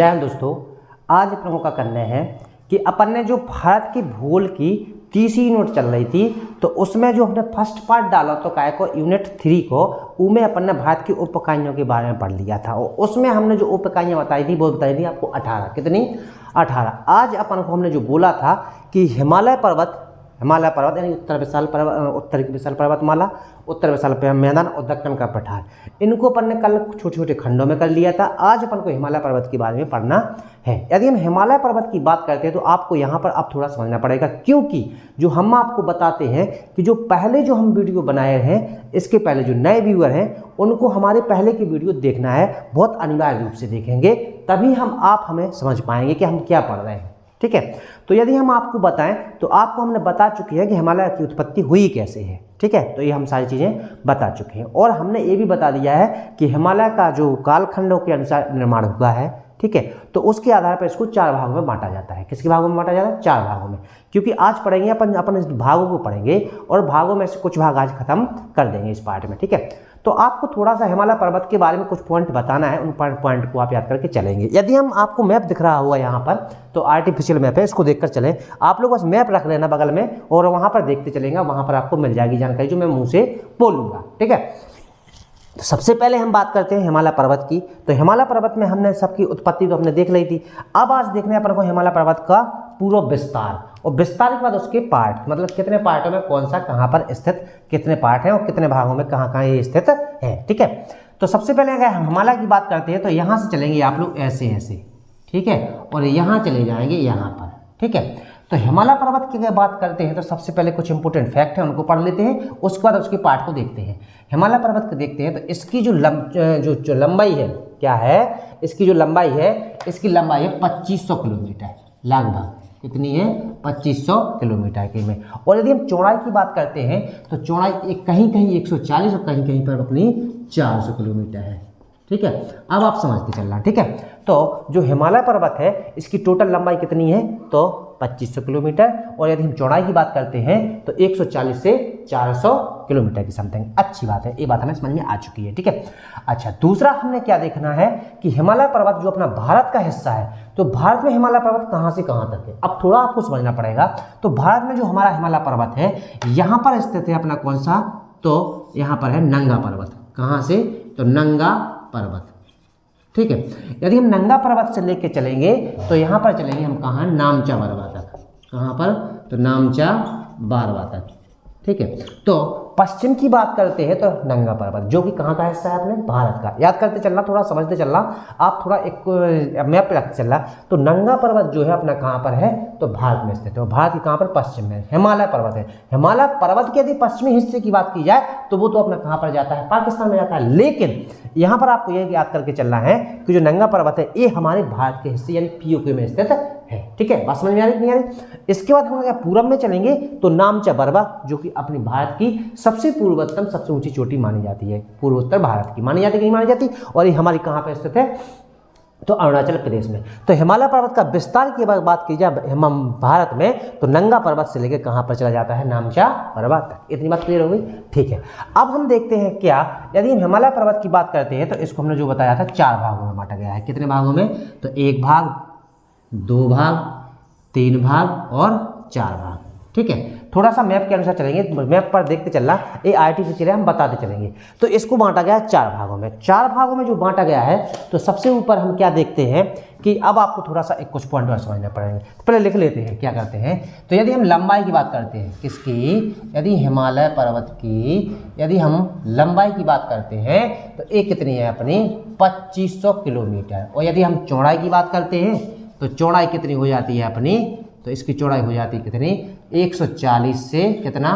जय हिंद दोस्तों। आज अपन का करना है कि अपन ने जो भारत की भूगोल की तीसरी यूनिट चल रही थी तो उसमें जो हमने फर्स्ट पार्ट डाला तो काय को यूनिट 3 को उसमें अपन ने भारत की उप इकाइयों के बारे में पढ़ लिया था और उसमें हमने जो उप इकाइयाँ बताई थी वो बताई थी आपको 18। कितनी? 18। आज अपन को हमने जो बोला था कि हिमालय पर्वत यानी उत्तर की विशाल पर्वतमाला, उत्तर विशाल मैदान और दक्कन का पठार, इनको अपन ने कल छोटे छोटे खंडों में कर लिया था। आज अपन को हिमालय पर्वत के बारे में पढ़ना है। यदि हम हिमालय पर्वत की बात करते हैं तो आपको यहाँ पर अब थोड़ा समझना पड़ेगा, क्योंकि जो हम आपको बताते हैं कि जो पहले जो हम वीडियो बनाए हैं, इसके पहले जो नए व्यूअर हैं उनको हमारे पहले की वीडियो देखना है, बहुत अनिवार्य रूप से देखेंगे, तभी आप हमें समझ पाएंगे कि हम क्या पढ़ रहे हैं। ठीक है, तो यदि हम आपको बताएं तो आपको हमने बता चुकी है कि हिमालय की उत्पत्ति हुई कैसे है। ठीक है, तो ये हम सारी चीज़ें बता चुके हैं और हमने ये भी बता दिया है कि हिमालय का जो कालखंडों के अनुसार निर्माण हुआ है। ठीक है, तो उसके आधार पर इसको 4 भागों में बांटा जाता है। किसके भागों में बांटा जाता है? 4 भागों में, क्योंकि आज पढ़ेंगे अपन इस भागों को पढ़ेंगे और भागों में से कुछ भाग आज खत्म कर देंगे इस पार्ट में। ठीक है, तो आपको थोड़ा सा हिमालय पर्वत के बारे में कुछ पॉइंट बताना है, उन पॉइंट को आप याद करके चलेंगे। यदि हम आपको मैप दिख रहा हुआ यहाँ पर तो आर्टिफिशियल मैप है, इसको देखकर चलें। आप लोग बस मैप रख लेना बगल में और वहाँ पर देखते चलेंगे, वहाँ पर आपको मिल जाएगी जानकारी जो मैं मुँह से बोलूँगा। ठीक है, तो सबसे पहले हम बात करते हैं हिमालय पर्वत की। तो हिमालय पर्वत में हमने सबकी उत्पत्ति तो हमने देख ली थी। अब आज देखने अपन को हिमालय पर्वत का पूरा विस्तार, और विस्तार के बाद उसके पार्ट, मतलब कितने पार्टों में कौन सा कहाँ पर स्थित, कितने पार्ट हैं और कितने भागों में कहाँ कहाँ ये स्थित है। ठीक है, तो सबसे पहले अगर हम हिमालय की बात करते हैं तो यहाँ से चलेंगे आप लोग ऐसे ऐसे, ठीक है, और यहाँ चले जाएंगे यहाँ पर। ठीक है, तो हिमालय पर्वत की अगर बात करते हैं तो सबसे पहले कुछ इंपॉर्टेंट फैक्ट है उनको पढ़ लेते हैं, उसके बाद उसके पार्ट को देखते हैं। हिमालय पर्वत को देखते हैं तो इसकी जो लंबाई है, क्या है इसकी जो लंबाई है, इसकी लंबाई है 2500 किलोमीटर लगभग। कितनी है? 2500 किलोमीटर की में। और यदि हम चौड़ाई की बात करते हैं तो चौड़ाई कहीं कहीं 140 और कहीं कहीं पर अपनी 400 किलोमीटर है। ठीक है, अब आप समझते चलना। ठीक है, तो जो हिमालय पर्वत है इसकी टोटल लंबाई कितनी है? तो 2500 किलोमीटर। और यदि हम चौड़ाई की बात करते हैं तो 140 से 400 किलोमीटर की समथिंग। अच्छी बात है, ये बात हमें समझ में आ चुकी है। ठीक है, अच्छा, दूसरा हमने क्या देखना है कि हिमालय पर्वत जो अपना भारत का हिस्सा है, तो भारत में हिमालय पर्वत कहाँ से कहाँ तक है, अब थोड़ा आपको समझना पड़ेगा। तो भारत में जो हमारा हिमालय पर्वत है यहाँ पर स्थित है अपना कौन सा? तो यहाँ पर है नंगा पर्वत। कहाँ से? तो नंगा पर्वत। ठीक है, यदि हम नंगा पर्वत से लेके चलेंगे तो यहाँ पर चलेंगे हम कहाँ? नामचा बरवा तक। कहाँ पर? तो नामचा बरवा तक। ठीक है, तो पश्चिम की बात करते हैं तो नंगा पर्वत, जो कि कहाँ का हिस्सा है? अपने भारत का। याद करते चलना, थोड़ा समझते चलना, आप थोड़ा एक मैप पे रखते चलना। तो नंगा पर्वत जो है अपना कहाँ पर है? तो भारत में स्थित है। भारत के कहाँ पर? पश्चिम में हिमालय पर्वत है। हिमालय पर्वत के यदि पश्चिमी हिस्से की बात की जाए तो वो तो अपना कहाँ पर जाता है? पाकिस्तान में जाता है। लेकिन यहाँ पर आपको यह याद करके चलना है कि जो नंगा पर्वत है ये हमारे भारत के हिस्से यानी पीओके में स्थित है। ठीक है, बात समझ में आ रही नहीं आ रही? इसके बाद हम अगर पूरब में चलेंगे तो नामचा बरवा, जो कि अपनी भारत की सबसे पूर्वोत्तम सबसे ऊंची चोटी मानी जाती है, पूर्वोत्तर भारत की मानी जाती है, नहीं मानी जाती। और ये हमारी कहाँ पर स्थित है? तो अरुणाचल प्रदेश में। तो हिमालय पर्वत का विस्तार की बात की जाए हम भारत में तो नंगा पर्वत से लेकर कहाँ पर चला जाता है? नामचा बरवा तक। इतनी बात क्लियर हो गई? ठीक है, अब हम देखते हैं क्या, यदि हम हिमालय पर्वत की बात करते हैं तो इसको हमने जो बताया था 4 भागों में बांटा गया है। कितने भागों में? तो 1 भाग, 2 भाग, 3 भाग और 4 भाग। ठीक है, थोड़ा सा मैप के अनुसार चलेंगे, मैप पर देखते चलना, ये आर्टिफिशियल है, हम बताते चलेंगे। तो इसको बांटा गया है 4 भागों में। 4 भागों में जो बांटा गया है तो सबसे ऊपर हम क्या देखते हैं कि अब आपको थोड़ा सा कुछ पॉइंट और समझना पड़ेंगे। पहले लिख लेते हैं क्या करते हैं। तो यदि हम लंबाई की बात करते हैं, किसकी? यदि हिमालय पर्वत की यदि हम लंबाई की बात करते हैं तो ये कितनी है अपनी? 2500 किलोमीटर। और यदि हम चौड़ाई की बात करते हैं तो चौड़ाई कितनी हो जाती है अपनी? तो इसकी चौड़ाई हो जाती है कितनी? 140 से कितना?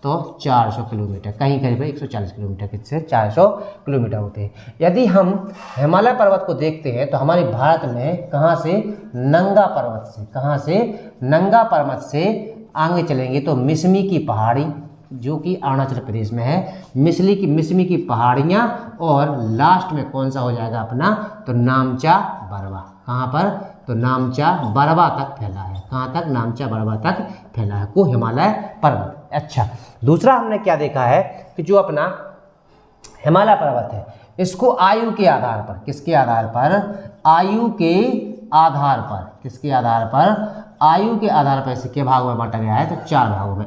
तो 400 किलोमीटर। कहीं कहीं पर 140 किलोमीटर किससे 400 किलोमीटर होते हैं। यदि हम हिमालय पर्वत को देखते हैं तो हमारे भारत में कहाँ से? नंगा पर्वत से। कहाँ से? नंगा पर्वत से आगे चलेंगे तो मिसमी की पहाड़ी, जो कि अरुणाचल प्रदेश में है, मिसमी की पहाड़ियाँ, और लास्ट में कौन सा हो जाएगा अपना? तो नामचा बरवा। कहाँ पर? तो नामचा बरवा तक फैला है। कहाँ तक? नामचा बरवा तक फैला है को हिमालय पर्वत। अच्छा, दूसरा हमने क्या देखा है कि जो अपना हिमालय पर्वत है इसको आयु के आधार पर, किसके आधार पर? आयु के आधार पर, किसके आधार पर, आयु के आधार पर इसे के भागों में बांटा गया है, तो 4 भागों में।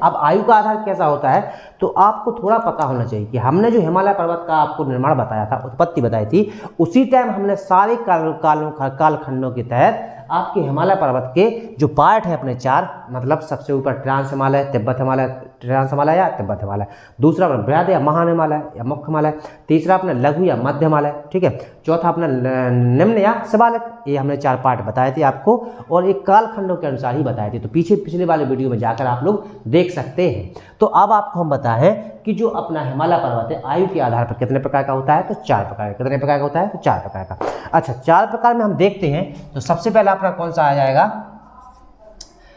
अब आयु का आधार कैसा होता है, तो आपको थोड़ा पता होना चाहिए कि हमने जो हिमालय पर्वत का आपको निर्माण बताया था, उत्पत्ति बताई थी, उसी टाइम हमने सारे कालखंडों के तहत आपके हिमालय पर्वत के जो पार्ट है अपने 4, मतलब सबसे ऊपर ट्रांस हिमालय, तिब्बत हिमालय, ट्रांस हिमालय या तिब्बत हिमालय, दूसरा अपना बृहद या महान हिमालय या मुख्य हिमालय, तीसरा अपना लघु या मध्य हिमालय, ठीक है, चौथा अपना निम्न या शिवालिक। ये हमने 4 पार्ट बताए थे आपको, और एक कालखंडों के अनुसार ही बताए थे, तो पिछले वाले वीडियो में जाकर आप लोग देख सकते हैं। तो अब आपको हम बताएं कि जो अपना हिमालय पर्वत है आयु के आधार पर कितने प्रकार का होता है, तो 4 प्रकार का। कितने प्रकार का होता है, तो 4 प्रकार का। अच्छा, 4 प्रकार में हम देखते हैं, तो सबसे पहले अपना कौन सा आ जाएगा,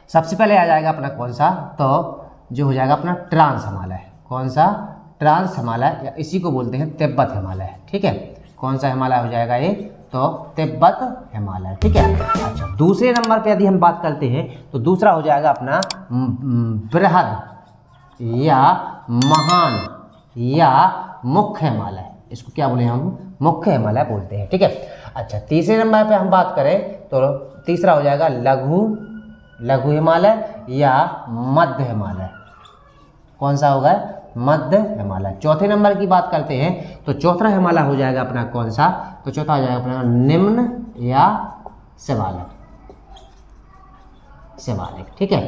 सबसे पहले आ जाएगा अपना कौन सा, तो जो हो जाएगा अपना ट्रांस हिमालय। कौन सा, ट्रांस हिमालय, या इसी को बोलते हैं तिब्बत हिमालय, ठीक है। कौन सा हिमालय हो जाएगा ये, तो तिब्बत हिमालय, ठीक है। अच्छा, दूसरे नंबर पे यदि हम बात करते हैं, तो दूसरा हो जाएगा अपना बृहद या महान या मुख्य हिमालय। इसको क्या बोले हम, मुख्य हिमालय बोलते हैं, ठीक है। अच्छा, तीसरे नंबर पे हम बात करें तो तीसरा हो जाएगा लघु हिमालय या मध्य हिमालय। कौन सा होगा, मध्य हिमालय। चौथे नंबर की बात करते हैं तो चौथा हिमालय हो जाएगा अपना कौन सा, तो चौथा हो जाएगा अपना निम्न या शिवालिक, ठीक है।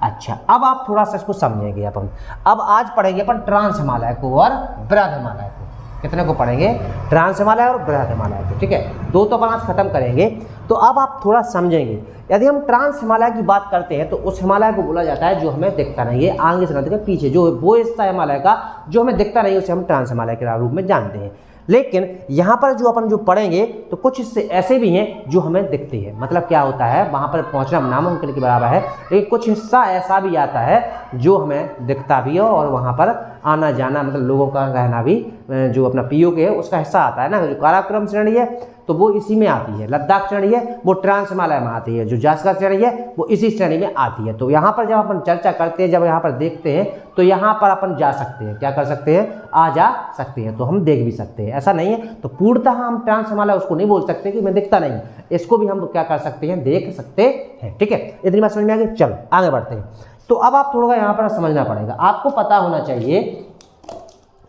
अच्छा, अब आप थोड़ा सा इसको समझेंगे अपन। अब आज पढ़ेंगे अपन ट्रांस हिमालय को और बृहद हिमालय को। कितने को पढ़ेंगे, ट्रांस हिमालय और बृहद हिमालय को, ठीक है। 2 तो अपन आज खत्म करेंगे। तो अब आप थोड़ा समझेंगे, यदि हम ट्रांस हिमालय की बात करते हैं तो उस हिमालय को बोला जाता है जो हमें दिखता नहीं है, आगे से नहीं, पीछे जो वो हिस्सा हिमालय का जो हमें दिखता नहीं है उसे हम ट्रांस हिमालय के रूप में जानते हैं। लेकिन यहाँ पर जो अपन जो पढ़ेंगे तो कुछ हिस्से ऐसे भी हैं जो हमें दिखते हैं, मतलब क्या होता है, वहाँ पर पहुँचना नामुमकिन के बराबर है, लेकिन कुछ हिस्सा ऐसा भी आता है जो हमें दिखता भी है और वहाँ पर आना जाना, मतलब लोगों का रहना भी, जो अपना पीओके है उसका हिस्सा आता है ना। जो काराकोरम श्रेणी है तो वो इसी में आती है, लद्दाख श्रेणी है वो ट्रांस हिमालय में आती है, जो जास्कर श्रेणी है वो इसी श्रेणी में आती है। तो यहाँ पर जब अपन चर्चा करते हैं, जब यहाँ पर देखते हैं तो यहाँ पर अपन जा सकते हैं, क्या कर सकते हैं, आ जा सकते हैं, तो हम देख भी सकते हैं, ऐसा नहीं है। तो पूर्णतः हम ट्रांस हिमालय उसको नहीं बोल सकते कि मैं दिखता नहीं, इसको भी हम क्या कर सकते हैं, देख सकते हैं, ठीक है। इतनी बात समझ में आ गई, चलो आगे बढ़ते हैं। तो अब आप थोड़ा यहाँ पर समझना पड़ेगा, आपको पता होना चाहिए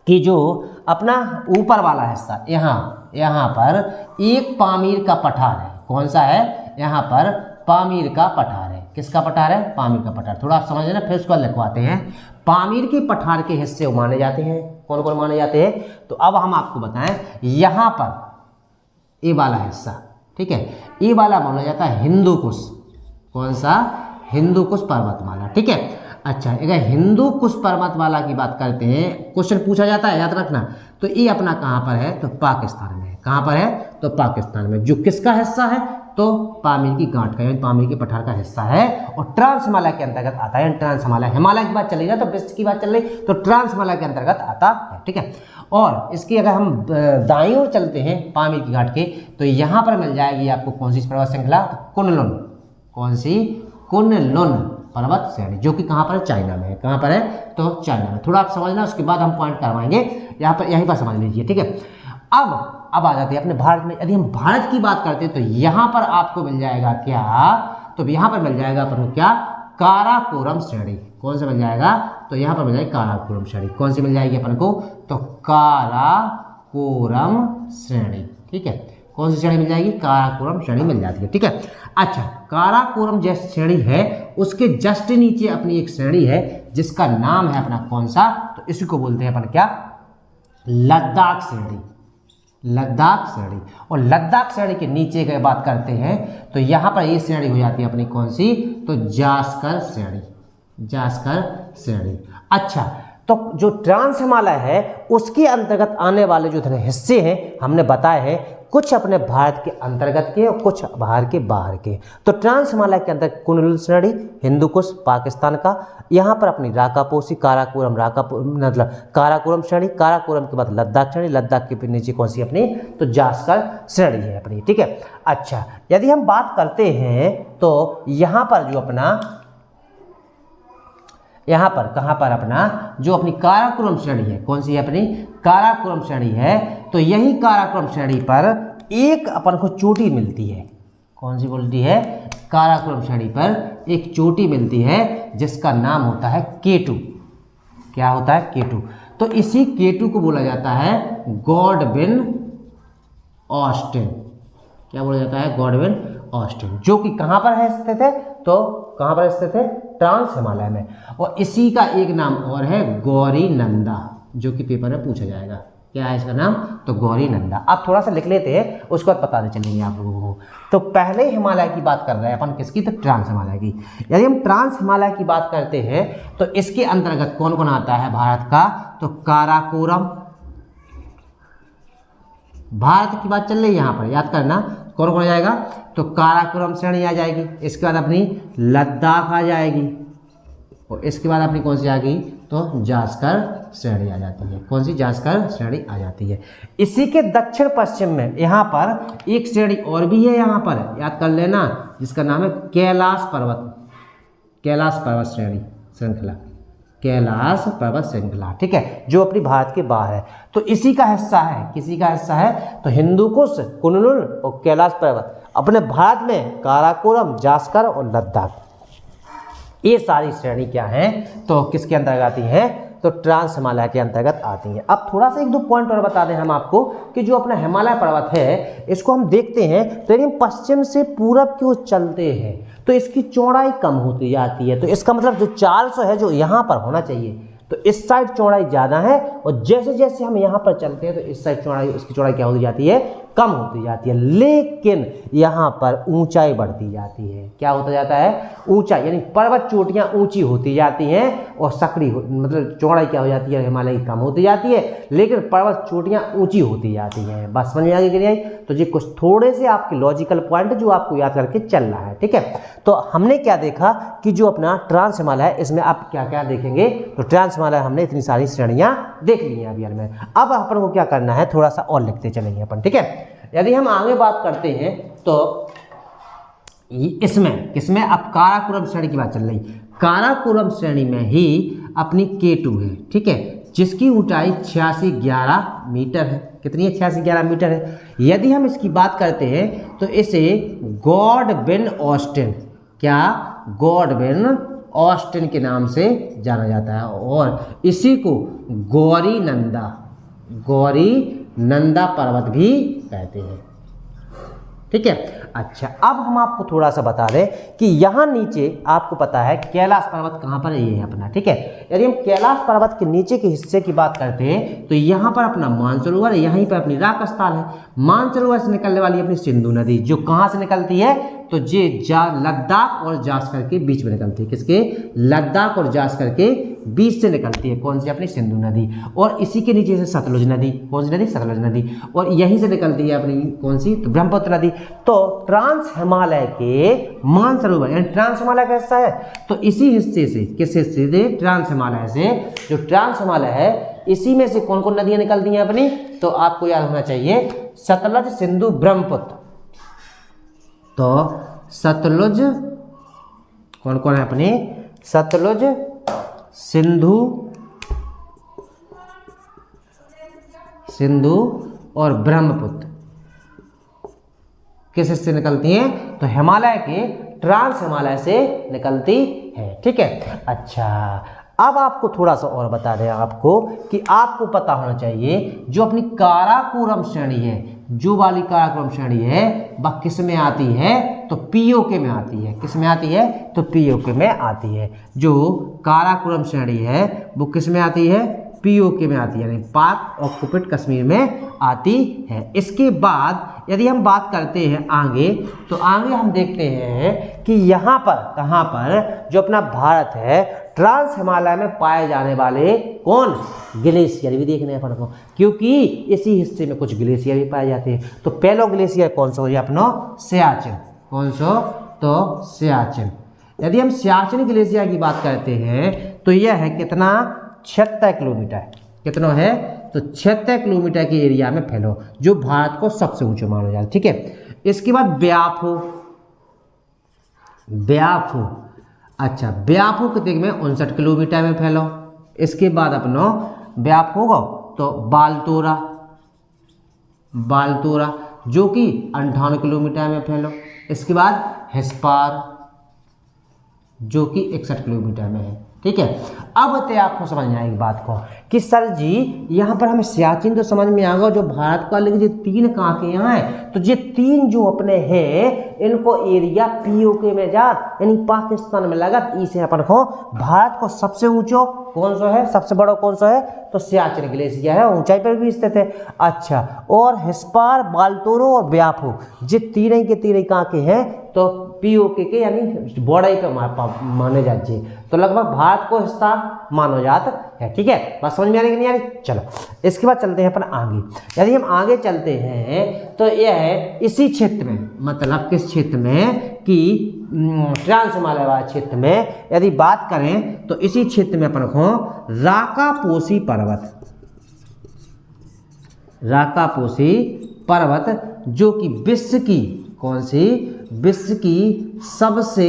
कि जो अपना ऊपर वाला हिस्सा यहाँ पर एक पामीर का पठार है। कौन सा है, यहाँ पर पामीर का पठार है। किसका पठार है, पामीर का पठार। थोड़ा आप समझ लेना, फिर उसको लिखवाते हैं। पामीर के पठार के हिस्से माने जाते हैं, कौन कौन माने जाते हैं, तो अब हम आपको बताएं, यहाँ पर ये वाला हिस्सा, ठीक है, ये वाला माना जाता है हिंदू कुश। कौन सा, हिंदू कुश पर्वतमाला, ठीक है। अच्छा, अगर हिंदू कुश पर्वतमाला की बात करते हैं, क्वेश्चन पूछा जाता है, याद रखना। तो ये अपना कहाँ पर है, तो पाकिस्तान में है। कहाँ पर है, तो पाकिस्तान में। जो किसका हिस्सा है, तो पामीर की गांठ का, यानी पामीर के पठार का हिस्सा है, और ट्रांस हिमालय के अंतर्गत आता है। ट्रांस हिमालय, हिमालय की बात चल रही है तो विश्व की बात चल रही, तो ट्रांस हिमालय के अंतर्गत आता है, ठीक है। और इसकी अगर हम दाईं ओर चलते हैं पामीर की घाट के, तो यहाँ पर मिल जाएगी आपको कौन सी पर्वत श्रृंखला, कुनलुन। कौन सी, कुनलुन पर्वत श्रेणी, जो कि कहाँ पर है, चाइना में है। कहाँ पर है, तो चाइना में। थोड़ा आप समझना, उसके बाद हम पॉइंट करवाएंगे, यहाँ पर यहीं पर समझ लीजिए, ठीक है। अब आ जाते हैं अपने भारत में। यदि हम भारत की बात करते हैं तो यहाँ पर आपको मिल जाएगा क्या, तो यहाँ पर मिल जाएगा अपन को क्या, काराकोरम श्रेणी। कौन सा मिल जाएगा, तो यहाँ पर मिल जाएगी काराकोरम श्रेणी। कौन सी मिल जाएगी अपन को, तो काराकोरम श्रेणी, ठीक है। कौन सी श्रेणी मिल जाएगी, काराकोरम श्रेणी मिल जाती है, ठीक है। अच्छा, काराकोरम जैसी श्रेणी है उसके जस्ट नीचे अपनी एक श्रेणी है जिसका नाम है अपना कौन सा, तो इसी को बोलते हैं अपन क्या, लद्दाख श्रेणी। लद्दाख श्रेणी। और लद्दाख श्रेणी के नीचे की बात करते हैं तो यहाँ पर ये श्रेणी हो जाती है अपनी कौन सी, तो जास्कर श्रेणी। जास्कर श्रेणी। अच्छा, तो जो ट्रांस हिमालय है उसके अंतर्गत आने वाले जो हिस्से हैं हमने बताए हैं, कुछ अपने भारत के अंतर्गत के और कुछ बाहर के। तो ट्रांस हिमालय के अंतर्गत कुनलुन श्रेणी, हिंदू कुश पाकिस्तान का, यहाँ पर अपनी राकापोसी, काराकोरम, मतलब काराकोरम श्रेणी, काराकोरम के बाद लद्दाख श्रेणी, लद्दाख के नीचे कौन सी अपनी, तो जास्कर श्रेणी है अपनी, ठीक है। अच्छा, यदि हम बात करते हैं तो यहाँ पर जो अपना, यहाँ पर कहाँ पर अपना जो अपनी काराकोरम श्रेणी है, कौन सी है अपनी, काराकोरम श्रेणी है, तो यही काराकोरम श्रेणी पर एक अपन को चोटी मिलती है। कौन सी बोलती है, काराकोरम श्रेणी पर एक चोटी मिलती है जिसका नाम होता है K2। क्या होता है, K2। तो इसी K2 को बोला जाता है गॉडविन ऑस्टिन। क्या बोला जाता है, गॉडविन ऑस्टिन, जो कि कहाँ पर है स्थित है, तो कहाँ पर स्थित है, ट्रांस हिमालय में। और इसी का एक नाम और है गौरी नंदा, जो कि पेपर में पूछा जाएगा। क्या है इसका नाम, तो गौरी नंदा। अब थोड़ा सा लिख लेते हैं, उसके बाद पता चलेंगे आप लोगों को। तो पहले हिमालय की बात कर रहे हैं अपन, किसकी, तो ट्रांस हिमालय की। यदि हम ट्रांस हिमालय की बात करते हैं तो इसके अंतर्गत कौन कौन आता है भारत का, तो काराकोरम, भारत की बात चल रही है यहाँ पर, याद करना कौन कौन आ जाएगा, तो काराकोरम श्रेणी आ जाएगी। इसके बाद अपनी लद्दाख आ जाएगी, और इसके बाद अपनी कौन सी आ गई, तो जास्कर श्रेणी आ जाती है। कौन सी, जास्कर श्रेणी आ जाती है। इसी के दक्षिण पश्चिम में यहाँ पर एक श्रेणी और भी है, यहाँ पर याद कर लेना, जिसका नाम है कैलाश पर्वत, कैलाश पर्वत श्रेणी श्रृंखला, कैलाश पर्वत श्रृंखला, ठीक है, जो अपनी भारत के बाहर है। तो इसी का हिस्सा है, किसी का हिस्सा है, तो हिंदुकुश, कुनलुन और कैलाश पर्वत अपने भारत में काराकोरम, जास्कर और लद्दाख, ये सारी श्रेणी क्या है, तो किसके अंतर्गत आती हैं, तो ट्रांस हिमालय के अंतर्गत आती हैं। अब थोड़ा सा एक दो पॉइंट और बता दें हम आपको कि जो अपना हिमालय पर्वत है, इसको हम देखते हैं तो यदि हम पश्चिम से पूरब की ओर चलते हैं तो इसकी चौड़ाई कम होती जाती है। तो इसका मतलब जो 400 है, जो यहाँ पर होना चाहिए, तो इस साइड चौड़ाई ज़्यादा है, और जैसे जैसे हम यहाँ पर चलते हैं तो इस साइड चौड़ाई, उसकी चौड़ाई क्या होती जाती है, कम होती जाती है। लेकिन यहाँ पर ऊंचाई बढ़ती जाती है। क्या होता जाता है, ऊंचाई, यानी पर्वत चोटियाँ ऊंची होती जाती हैं, और सकड़ी मतलब चौड़ाई क्या हो जाती है, हिमालय की कम होती जाती है, लेकिन पर्वत चोटियाँ ऊंची होती जाती हैं। बस समझ में आ गई कि नहीं? तो ये कुछ थोड़े से आपके लॉजिकल पॉइंट जो आपको याद करके चल रहा है, ठीक है। तो हमने क्या देखा कि जो अपना ट्रांस हिमालय है, इसमें आप क्या क्या देखेंगे, तो ट्रांस हिमालय हमने इतनी सारी श्रेणियाँ देख ली हैं अभी में। अब अपन को क्या करना है, थोड़ा सा और लिखते चलेंगे अपन, ठीक है। यदि हम आगे बात करते हैं तो इसमें किसमें, अब काराकोरम श्रेणी की बात चल रही, काराकोरम श्रेणी में ही अपनी K2 है, ठीक है, जिसकी ऊंचाई 8611 मीटर है। कितनी है, 8611 मीटर है। यदि हम इसकी बात करते हैं तो इसे गॉडविन ऑस्टिन, क्या, गॉडविन ऑस्टिन के नाम से जाना जाता है, और इसी को गौरी नंदा, गौरी नंदा पर्वत भी कहते हैं, ठीक है। अच्छा, अब हम आपको थोड़ा सा बता दें कि यहाँ नीचे आपको पता है कैलाश पर्वत कहाँ पर है, ये है अपना, ठीक है। यदि हम कैलाश पर्वत के नीचे के हिस्से की बात करते हैं तो यहाँ पर अपना मानसरोवर है, यहीं पर अपनी राक स्थल है। मानसरोवर से निकलने वाली अपनी सिंधु नदी, जो कहाँ से निकलती है, तो ये लद्दाख और जास्कर के बीच में निकलती है। किसके, लद्दाख और जास्कर के बीच से निकलती है। कौन सी, अपनी सिंधु नदी। और इसी के नीचे से सतलुज नदी, कौन सी नदी, सतलुज नदी। और यहीं से निकलती है अपनी कौन सी, तो ब्रह्मपुत्र नदी। तो ट्रांस हिमालय के मानसरोवर यानी ट्रांस हिमालय का हिस्सा है, तो इसी हिस्से से, किस हिस्से से, ट्रांस हिमालय से, जो ट्रांस हिमालय है, इसी में से कौन कौन नदियां निकलती हैं अपनी, तो आपको याद होना चाहिए सतलज, सिंधु, ब्रह्मपुत्र। तो सतलुज कौन कौन है अपनी, सतलुज, सिंधु, सिंधु और ब्रह्मपुत्र किस हिस्से निकलती हैं, तो हिमालय के ट्रांस हिमालय से निकलती है, ठीक है। अच्छा, अब आपको थोड़ा सा और बता दें आपको कि आपको पता होना चाहिए जो अपनी काराकोरम श्रेणी है, जो वाली काराकोरम श्रेणी है, वह किस में आती है, तो पीओके में आती है। किस में आती है, तो पीओके में आती है। जो काराकोरम श्रेणी है वो किस में आती है, पीओके में आती है, यानी पाक ऑक्युपिड कश्मीर में आती है। इसके बाद यदि हम बात करते हैं आगे, तो आगे हम देखते हैं कि यहाँ पर, कहाँ पर, जो अपना भारत है, ट्रांस हिमालय में पाए जाने वाले कौन, ग्लेशियर भी देखने अपन को, क्योंकि इसी हिस्से में कुछ ग्लेशियर भी पाए जाते हैं। तो पहला ग्लेशियर कौन सा हो गया अपना, सियाचिन। कौन सा, तो सियाचिन। यदि हम सियाचिन ग्लेशियर की बात करते हैं तो यह है कितना, 76 किलोमीटर। कितना है, तो 76 किलोमीटर के एरिया में फैलो, जो भारत को सबसे ऊंचा माना जाता है, ठीक है। इसके बाद ब्याफो, ब्याफो, अच्छा, ब्याफो कितने में, 59 किलोमीटर में फैलो। इसके बाद अपना ब्याफो हो तो बालतोरा, बालतोरा जो कि 58 किलोमीटर में फैलो। इसके बाद हेस्पार जो कि 61 किलोमीटर में है। ठीक है, अब तो आपको समझ में आएगी बात को कि सर जी यहाँ पर हमें सियाचिन तो समझ में आ गया जो भारत का, लेकिन ये 3 कहाँ के यहाँ है, तो ये 3 जो अपने हैं इनको एरिया पीओके में जात यानी पाकिस्तान में लगत, इसे अपन को भारत को सबसे ऊंचो कौन सा है, सबसे बड़ा कौन सा है, तो सियाचिन ग्लेशियर है, ऊंचाई पर भी स्थित है। अच्छा, और हेस्पार, बाल्टोरो और ब्याफो ये तीन के तीन कहाँ के हैं, तो पीओके के यानी बॉर्डर पे माने जाते, तो लगभग भारत को हिस्सा मानो जात है। ठीक है, बात समझ में आ रही कि नहीं आ रही। चलो इसके बाद चलते हैं अपन आगे। यदि हम आगे चलते हैं तो यह है इसी क्षेत्र में, मतलब किस क्षेत्र में कि ट्रांस हिमालय वाले क्षेत्र में यदि बात करें तो इसी क्षेत्र में अपन को राकापोसी पर्वत, राकापोसी पर्वत जो कि विश्व की कौन सी, विश्व की सबसे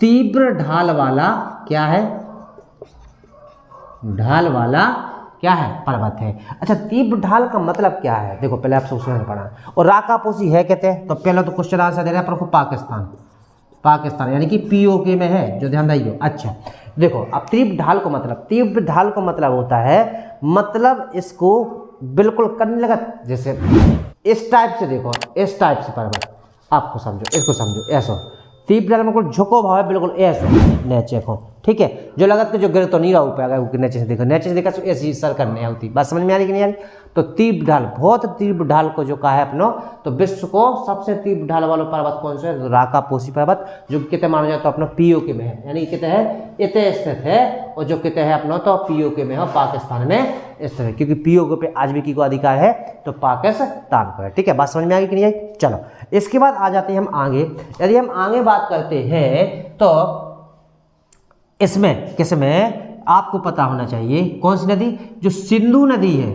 तीव्र ढाल वाला क्या है, ढाल वाला क्या है, पर्वत है। अच्छा, तीव्र ढाल का मतलब क्या है, देखो पहले आप सोचना पड़ा, और राकापोसी है कहते हैं, तो पहले तो क्वेश्चन आंसर दे रहे हैं पाकिस्तान, पाकिस्तान यानी कि पीओके में है, जो ध्यान रखिए। अच्छा देखो, अब तीव्र ढाल को मतलब, तीव्र ढाल को मतलब होता है, मतलब इसको बिल्कुल करने लगा, जैसे इस टाइप से, देखो इस टाइप से पर्वत, आपको समझो, इसको समझो, ऐसा तीव्र ढाल में बिल्कुल झुको भाव है, बिल्कुल ऐसा नीचे को। ठीक है, जो लगत के जो गिर तो नहीं रहा ऊपर, अगर नीचे से देखो, नीचे से देखा तो ऐसी सर करने होती, बात समझ में आ रही कि नहीं आ रही। तो तीव्र ढाल, बहुत तीव्र ढाल को जो कहा है अपनो, तो विश्व को सबसे तीव्र ढाल वाला पर्वत कौन सा है, राकापोसी पर्वत, जो कितने माना जाए तो अपना पीओके में है, यानी कितने है, इतने स्थित है, और जो कितने है अपना तो पीओके में है, पाकिस्तान में स्थित है, क्योंकि पीओके पे आज भी की को अधिकार है तो पाकिस्तान को है। ठीक है, बात समझ में आ गई कि नहीं आई। चलो इसके बाद आ जाते हैं हम आगे। यदि हम आगे बात करते हैं तो इसमें किसमें आपको पता होना चाहिए, कौन सी नदी, जो सिंधु नदी है,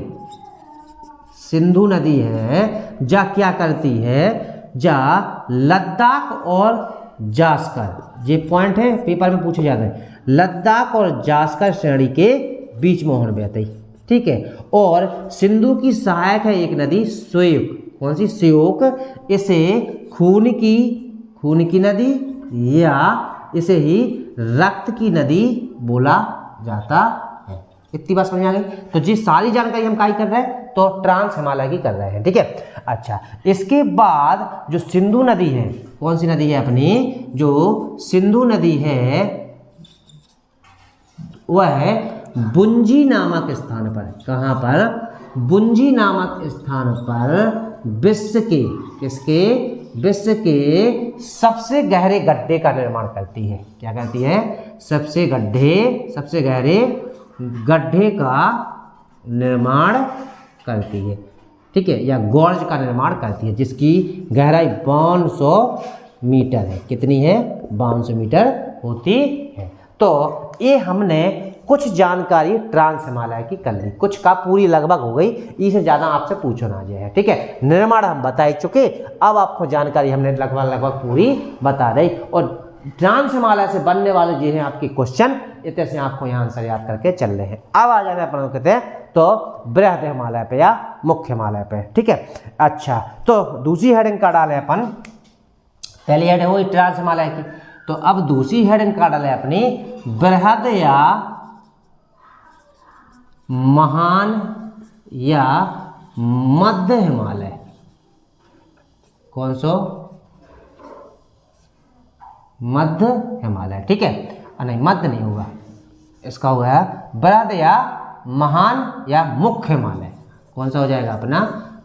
सिंधु नदी है, जा क्या करती है, जा लद्दाख और जास्कर, ये पॉइंट है पेपर में पूछे जाते हैं, लद्दाख और जास्कर श्रेणी के बीच में होने बहती। ठीक है, और सिंधु की सहायक है एक नदी स्योक, कौन सी, स्योक, इसे खून की नदी या इसे ही रक्त की नदी बोला जाता है। इतनी बात समझ में आ गई। तो जी सारी जानकारी हम क्या कर रहे हैं, तो ट्रांस हिमालय की कर रहे हैं। ठीक है, अच्छा इसके बाद जो सिंधु नदी है, कौन सी नदी है अपनी, जो सिंधु नदी है वह है बुंजी नामक स्थान पर, कहाँ पर, बुंजी नामक स्थान पर विश्व के, किसके, विश्व के सबसे गहरे गड्ढे का निर्माण करती है। क्या करती है, सबसे गहरे गड्ढे का निर्माण करती है। ठीक है, या गॉर्ज का निर्माण करती है, जिसकी गहराई 5200 मीटर है। कितनी है, 5200 मीटर होती है। तो ये हमने कुछ जानकारी ट्रांस हिमालय की कर ली, कुछ का पूरी लगभग हो गई, इससे ज़्यादा आपसे पूछो ना जे है। ठीक है, निर्माण हम बता चुके, अब आपको जानकारी हमने लगभग पूरी बता दी, और ट्रांस हिमालय से बनने वाले जो हैं आपके क्वेश्चन, इतने से आपको यहाँ आंसर याद करके चल रहे हैं। अब आ जाते हैं अपन कहते हैं तो बृहद हिमालय पे या मुख्य हिमालय पे। ठीक है, अच्छा तो दूसरी हेडिंग का डाले अपन, पहली हेडिंग हुई ट्रांस हिमालय की, तो अब दूसरी हेडिंग का डाले अपनी बृहद या महान या मध्य हिमालय। कौन सो, मध्य हिमालय। ठीक है, नहीं मध्य नहीं होगा, इसका हो गया बृहद या महान या मुख्य हिमालय। कौन सा हो जाएगा अपना,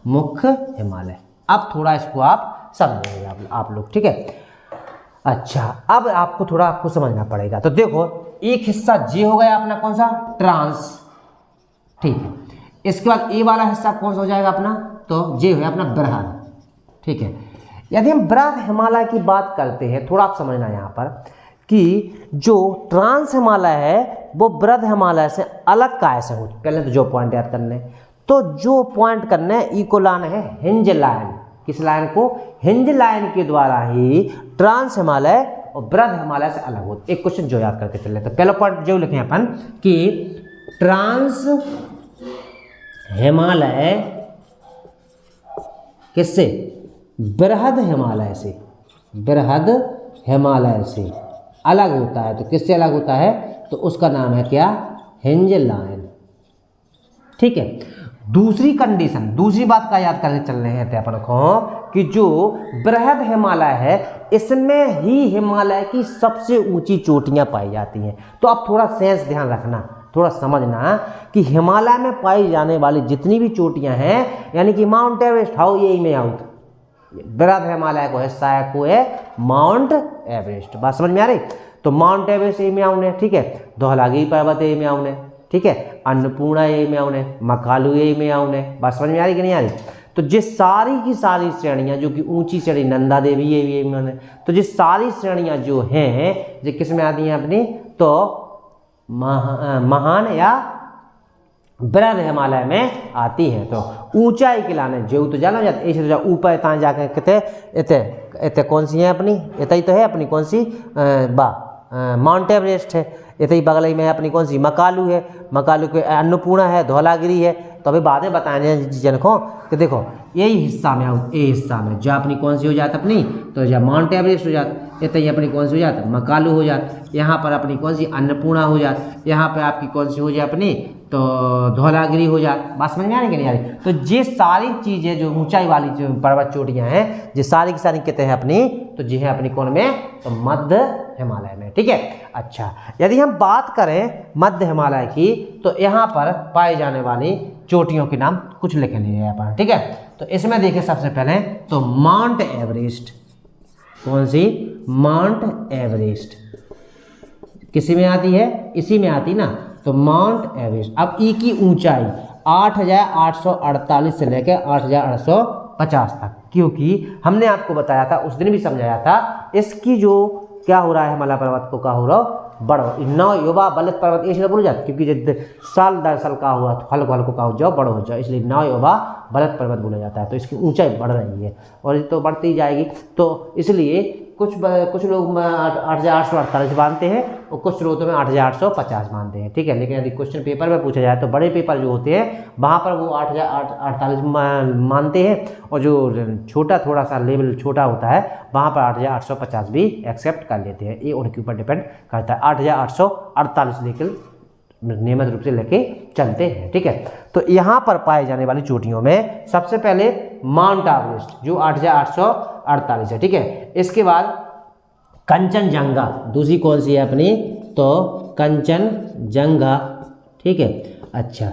मुख्य हिमालय। अब थोड़ा इसको आप समझेंगे आप लोग। ठीक है, अच्छा अब आपको थोड़ा आपको समझना पड़ेगा। तो देखो एक हिस्सा जे हो गया अपना, कौन सा, ट्रांस। ठीक है, इसके बाद ए वाला हिस्सा कौन सा हो जाएगा अपना, तो जे है अपना बृहद। ठीक है, यदि हम बृहद हिमालय की बात करते हैं, थोड़ा आप समझना यहाँ पर कि जो ट्रांस हिमालय है वो बृहद हिमालय से अलग कैसे हो। पहले तो जो पॉइंट याद करने, तो जो पॉइंट करने इको लाइन है हिंज लाइन, किस लाइन को, हिंज लाइन के द्वारा ही ट्रांस हिमालय और बृहद हिमालय से अलग होते। एक क्वेश्चन जो याद करके चल रहे, तो पहला पॉइंट जो लिखे अपन कि ट्रांस हिमालय किससे, बृहद हिमालय से, बृहद हिमालय से अलग होता है। तो किससे अलग होता है? तो उसका नाम है क्या? हिंजलाइन। ठीक है। दूसरी कंडीशन, दूसरी बात का याद करके चल रहे थे अपन को कि जो बृहद हिमालय है इसमें ही हिमालय की सबसे ऊंची चोटियां पाई जाती हैं। तो आप थोड़ा सेंस ध्यान रखना, थोड़ा समझना कि हिमालय में पाई जाने वाली जितनी भी चोटियां हैं, यानी कि माउंट एवरेस्ट हाउ यही में आउट, बृहद हिमालय को हिस्सा है को है माउंट एवरेस्ट। बात समझ में आ रही? तो माउंट एवरेस्ट यही में आउने, ठीक है, धौलागिरी पर्वत यही में आउने, ठीक है, अन्नपूर्णा यही में आउने, मकालू यही में आउने। बात समझ में आ रही कि नहीं आ रही? तो जिस सारी की सारी श्रेणियां जो कि ऊंची श्रेणी, नंदा देवी ये में आउने, तो जिस सारी श्रेणियां जो हैं जो किस में आती हैं अपनी, तो महान या बृहद हिमालय में आती हैं। तो ऊंचाई के लाने जो तो जाना जाता है, ऐसे ऊपर तहाँ जाके कहते इतने इतने कौन सी है अपनी, इतना ही तो है अपनी कौन सी माउंट एवरेस्ट है, इतना ही बगल में है अपनी कौन सी मकालू है, मकालू के अन्नपूर्णा है, धौलागिरी है। तो अभी बाद में बताने जन को कि देखो यही हिस्सा में, ये हिस्सा में जो अपनी कौन सी हो जाती अपनी, तो जब माउंट एवरेस्ट हो जाता, इतना ही अपनी कौन सी हो जाती मकालू हो जाती, यहाँ पर अपनी कौन सी अन्नपूर्णा हो जाती, यहाँ पर आपकी कौन सी हो जाए अपनी तो धौलागिरी हो जाती। बात समझ में आ रही कि नहीं आ रही? तो ये सारी चीज़ें जो ऊंचाई वाली जो पर्वत चोटियाँ हैं ये सारी की सारी कहते हैं अपनी, तो जी है अपनी कौन में, तो मध्य हिमालय में। ठीक है। अच्छा, यदि हम बात करें मध्य हिमालय की तो यहाँ पर पाए जाने वाली चोटियों के नाम कुछ लिखे लिए हैं यहाँ पर। ठीक है। तो इसमें देखिए सबसे पहले तो माउंट एवरेस्ट, कौन सी? माउंट एवरेस्ट किसी में आती है? इसी में आती ना, तो माउंट एवरेस्ट। अब ई की ऊंचाई 8,848 से लेकर 8,850 तक, क्योंकि हमने आपको बताया था उस दिन भी समझाया था, इसकी जो क्या हो रहा है हिमालय पर्वत को क्या हो रहा हो बड़ो, नौ युवा बलत पर्वत इसलिए बोल जाता, क्योंकि जब साल दर साल का हुआ तो हल्को हल्को का हो जाओ बड़ो हो जाओ, इसलिए नौ युवा बलत पर्वत बोला जाता है। तो इसकी ऊंचाई बढ़ रही है और ये तो बढ़ती जाएगी, तो इसलिए कुछ लोग 8,848 मानते हैं और कुछ स्रोतों में 8,850 मानते हैं। ठीक है। लेकिन यदि क्वेश्चन पेपर में पूछा जाए तो बड़े पेपर जो होते हैं वहाँ पर वो 8,848 मानते हैं, और जो छोटा थोड़ा सा लेवल छोटा होता है वहाँ पर 8,850 भी एक्सेप्ट कर लेते हैं। ये उनके ऊपर डिपेंड करता है। 8,848 लेकर नियमित रूप से लेके चलते हैं। ठीक है। तो यहाँ पर पाए जाने वाली चोटियों में सबसे पहले माउंट एवरेस्ट जो 8,848 है। ठीक है। इसके बाद कंचनजंगा, दूसरी कौन सी है अपनी, तो कंचनजंगा। ठीक है। अच्छा,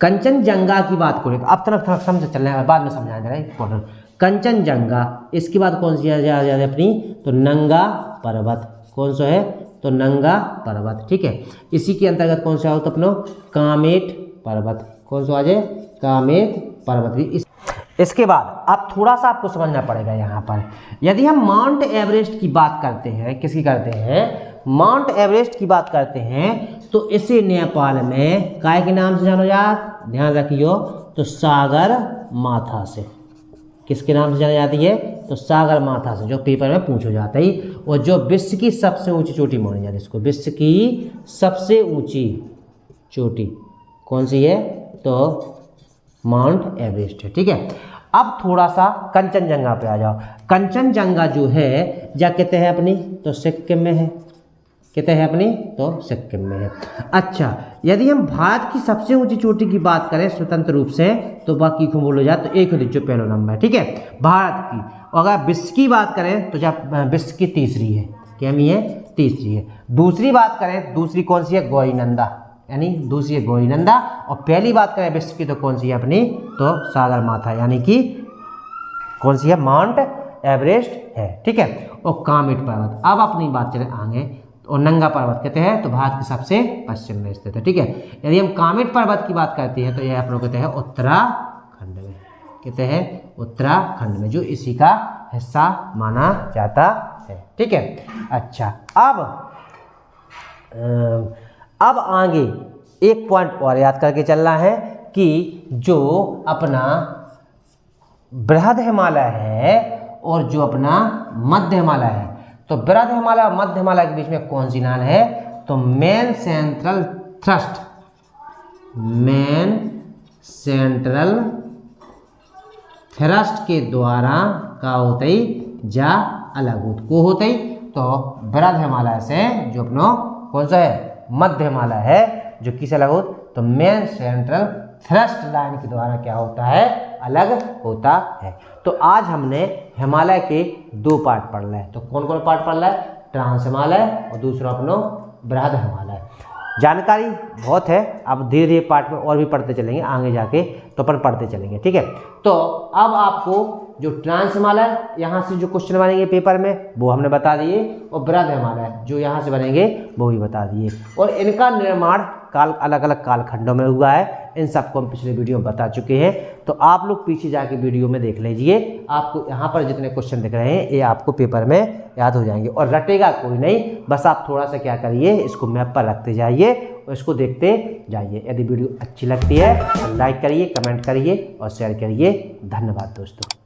कंचनजंगा की बात करें तो अब तक समझ चलने है, बाद में समझाया जाएगा इंपॉर्टेंट। कंचनजंगा, इसके बाद कौन सी है अपनी, तो नंगा पर्वत, कौन सा है, तो नंगा पर्वत। ठीक है। इसी के अंतर्गत कौन सा हो तो अपनो कामेट पर्वत, कौन सा आ जाए, कामेट पर्वत भी। इसके बाद अब थोड़ा सा आपको समझना पड़ेगा यहाँ पर, यदि हम माउंट एवरेस्ट की बात करते हैं, किसकी करते हैं, माउंट एवरेस्ट की बात करते हैं, तो इसे नेपाल में काय के नाम से जानो जात, ध्यान रखियो, तो सागर माथा से। किसके नाम से जानी जाती है, तो सागर माथा से, जो पेपर में पूछा जाता है। और जो विश्व की सबसे ऊंची चोटी मानी जाती है इसको, विश्व की सबसे ऊंची चोटी कौन सी है, तो माउंट एवरेस्ट है। ठीक है। अब थोड़ा सा कंचनजंगा पे आ जाओ। कंचनजंगा जो है क्या कहते हैं अपनी, तो सिक्किम में है, कहते हैं अपनी, तो सिक्किम में है। अच्छा, यदि हम भारत की सबसे ऊंची चोटी की बात करें स्वतंत्र रूप से, तो बाकी को बोलो जाए तो एक जो पहला नंबर है। ठीक है, भारत की। और अगर विश्व की बात करें तो जब विश्व की तीसरी है, क्या है, तीसरी है। दूसरी बात करें, दूसरी कौन सी है, गौरीनंदा, यानी दूसरी है गौरीनंदा। और पहली बात करें विश्व की तो कौन सी है अपनी, तो सागर माथा, यानी कि कौन सी है, माउंट एवरेस्ट है। ठीक है। और कामेट पर्वत, अब अपनी बात चले आगे, और नंगा पर्वत कहते हैं तो भारत के सबसे पश्चिम में स्थित है। ठीक है। यदि हम कामेट पर्वत की बात करते हैं तो यह आप लोग कहते हैं उत्तराखंड में, कहते हैं उत्तराखंड में, जो इसी का हिस्सा माना जाता है। ठीक है। अच्छा, अब आगे एक पॉइंट और याद करके चलना है कि जो अपना बृहद हिमालय है और जो अपना मध्य हिमालय है, तो बृहद हिमालय और मध्य हिमालय के बीच में कौन सी ढाल है, तो main central thrust, main central thrust के द्वारा का होते ही जा अलग होत को होते ही। तो वृहद हिमालय से जो अपनो कौन सा है मध्य हिमालय है जो किस अलग होत तो मेन सेंट्रल थ्रस्ट लाइन के द्वारा क्या होता है अलग होता है। तो आज हमने हिमालय के 2 पार्ट पढ़ रहे हैं। तो कौन कौन पार्ट पढ़ रहा है ट्रांस हिमालय और दूसरा अपनो वृहद हिमालय। जानकारी बहुत है, अब धीरे धीरे पार्ट में और भी पढ़ते चलेंगे आगे जाके, तो अपन पढ़ते चलेंगे ठीक है। तो अब आपको जो ट्रांस हिमालय यहाँ से जो क्वेश्चन बनेंगे पेपर में वो हमने बता दिए, और वृहद हिमालय जो यहाँ से बनेंगे वो भी बता दिए, और इनका निर्माण काल अलग अलग कालखंडों में हुआ है। इन सबको हम पिछले वीडियो में बता चुके हैं। तो आप लोग पीछे जाके वीडियो में देख लीजिए, आपको यहाँ पर जितने क्वेश्चन दिख रहे हैं ये आपको पेपर में याद हो जाएंगे, और रटेगा कोई नहीं, बस आप थोड़ा सा क्या करिए इसको मैप पर रखते जाइए और इसको देखते जाइए। यदि वीडियो अच्छी लगती है तो लाइक करिए, कमेंट करिए और शेयर करिए। धन्यवाद दोस्तों।